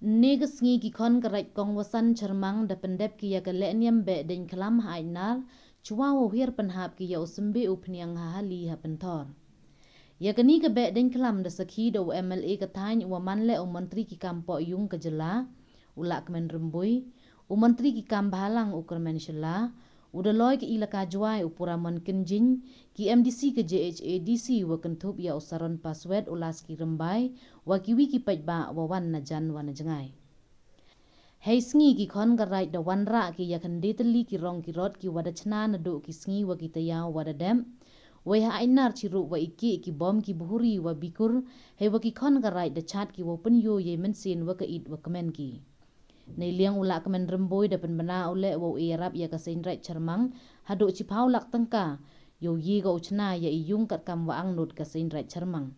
Negas ngi gikon kerai kong wasan cermang da pendep ki ya keleniam be den kelam hainar chua wo hir penhap ki ya usembe upniang hahali ha pentor. Ya kini ke be den kelam da sakhi da MLA katany wa manle o menteri ki kampo yung kejela ulak kemen rembui o menteri ki kam bahalang ukermen shela udaloy ki ila kajwai upuraman kenjin ki MDC ke JHADC wa kentup ya usaron password ulas ki rembai wa ki wiki pajba wa wan na jan wa na jengai. Hei sngi ki kon garai da wan ra ki ya kendeteli ki rong ki rot ki wada chna na do ki sngi wa ki tayaw wada dem wa ha ainar chiru wa iki ki bom ki buhuri wa bikur hei wa ki kon garai da chat ki wa penyo ye mensin wa ka it wa kemen ki. Nei liang ulak kemen remboi da penbena ule wa irap ya ka seinrai cermang hado cipau lak tengka yo ye ga uchna ya iyung kat kam wa ang not ka seinrai cermang.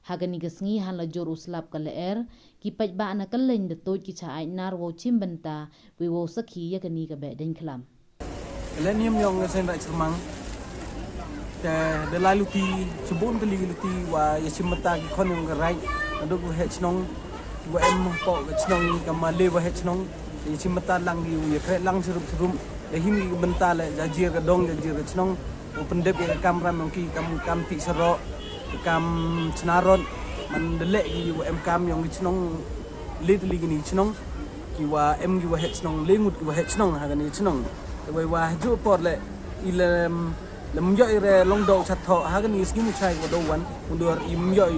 Hagani gasngi han la jor uslap ka leer ki pajba na kaleng de toj ki cha ainar wo chimbenta wi wo sakhi ya kani ka be den klam. Lenium yong seinrai cermang de laluti sebun kali luti wa ya chimbenta ki kon yong garai aduk he chnong wa em po chnong kamale wa he chnong ya chimbenta lang gi ya kre lang serum ya him gi benta le jajir ka dong jajir ka chnong open dep ya kamera mongki kam ti sero kam cnaron man delek gi wa em kam yong chnong litli gi ni chnong ki wa em gi wa he chnong lengut gi wa he chnong ha ni chnong wa ju por le ilem lam yo ire long do chat tho ha ni ski mu chai wa do wan undur im yo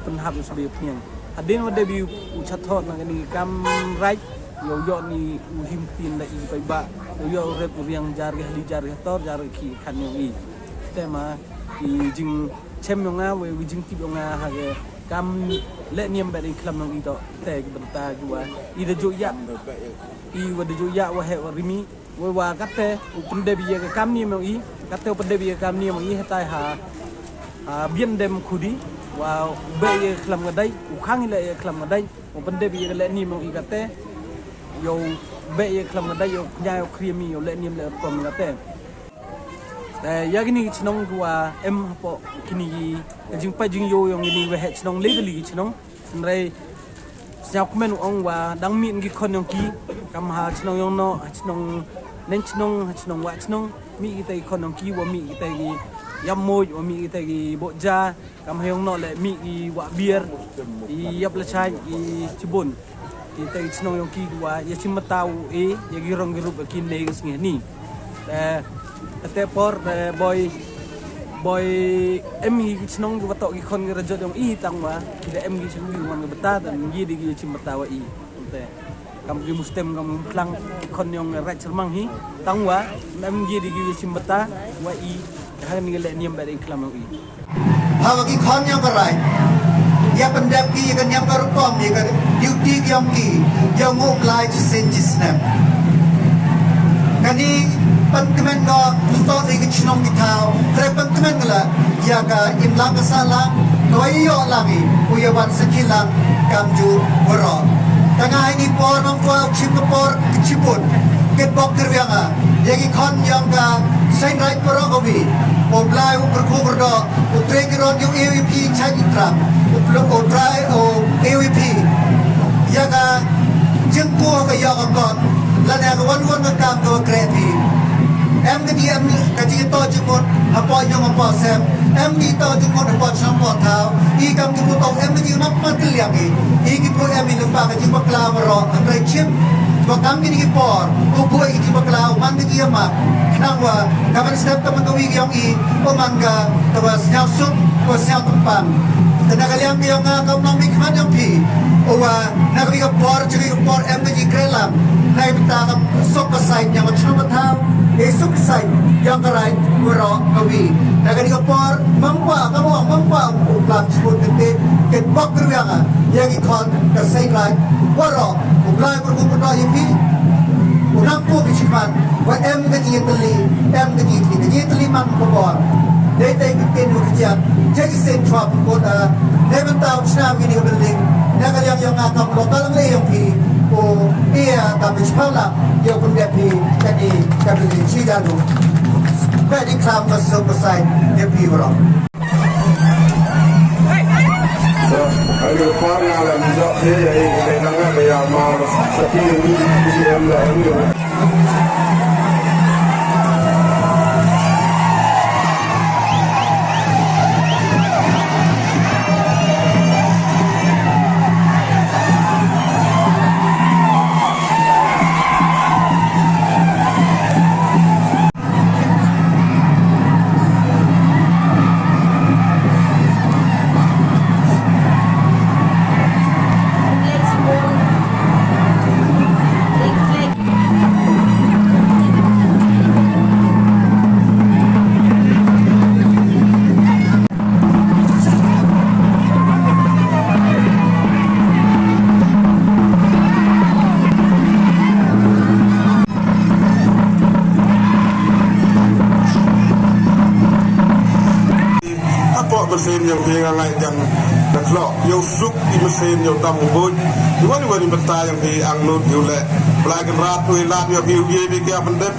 pen hab sbe pniang hadin wa debut chat tho na ni kam right yo ni him tin la i pai ba yo rep riang jar ge hali jar tor jar ki khan yo i tema i jing chem yo nga we jing ti yo nga ha ge kam le niam ba ni klam no i to te ge benta jua i de jo ya i wa de jo ya wa he wa rimi wa katte upun de biye ke kam ni mo i katte upun de biye kam ni mo i hetai ha bien dem khudi wa be ye klam ngadai u khang le ye klam ngadai upun de biye le ni mo i katte yo be ye klam ngadai yo nya yo krimi yo le ni le kom katte ya gini chnong wa em po kini jing pa jing yo yong ni we he chnong le li chnong nrai sao komen ong wa dang min gi kon yong ki kam ha chnong yong no chnong nen chnong wa chnong mi kita kon yong ki wa mi kita gi yam moj wa mi kita gi bo ja kam hayong no le mi gi wa bier i yap la chai i chibun kita gi chnong yong ki wa ya chimtau e ya gi rong gi rup ki ne gi sngi ni te por boy em gi chnong gi watok gi kon gi rajot yong i tang wa kita em gi chnong gi wan gi beta dan gi di gi chimtau i te kam gi mustem kam klang kon yong rai cermang hi tangwa em gi di gi chimbata wa i ha ni le niam ba de klam i ha gi kon yong rai ya pendap gi kan yang baru kom ni kan duty gi yong ki yang mo lai to send snap kani pentemen no to ni gi chnong gi tao tre pentemen la ya ka im la ka sala no yo lagi u ya wan sakilang kam ju woro tengah ini por mengkuat cipor keciput ketbok terbianga jadi kon yang ka sain right porogobi oblai uperku berdo utregiron yung AWP chagitra utrai o AWP ya ka jengku ka ya kon lana ka wan ka ko kreti em cái em cái gì to chứ một hấp bò nhung hấp bò xem em đi to chứ một hấp bò xong bò tháo y cầm cái bột em cái gì nó mất cái liang y cái bột em mình ba cái gì bạc lao mà rồi anh lấy chip và cầm cái gì bò cô bôi cái gì bạc lao mang cái gì mà nang wa kapan step teman kau y yang y pemangga terus nyau sup terus nyau tempan tenaga liang yang kau nong mik man yang pi owa nak cái bor jadi bor em cái gì krelam nay betah sok pasai yang macam betah esok sai yang kerai waro kawi naga di kapor mampa kamu mampa uplak sebut kete ket bak kerjaan yang ikon tersai rai waro uplak berkumpul ini unang po kicipan wa em kejiteli man kapor data kete kerja jadi sentral kota never tahu siapa ini building naga yang akan lokal yang pi o ia kami sekolah dia pun depi jadi kami ciga tu jadi kelam masuk besar depi orang ayo par yang la mizak dia jadi nangga ya mal seperti ini di mesin yang tinggal yang naklok yang suk di mesin yang tamu boj di mana betah yang di angnut juga pelajaran ratu ilat yang biu biu biar pendek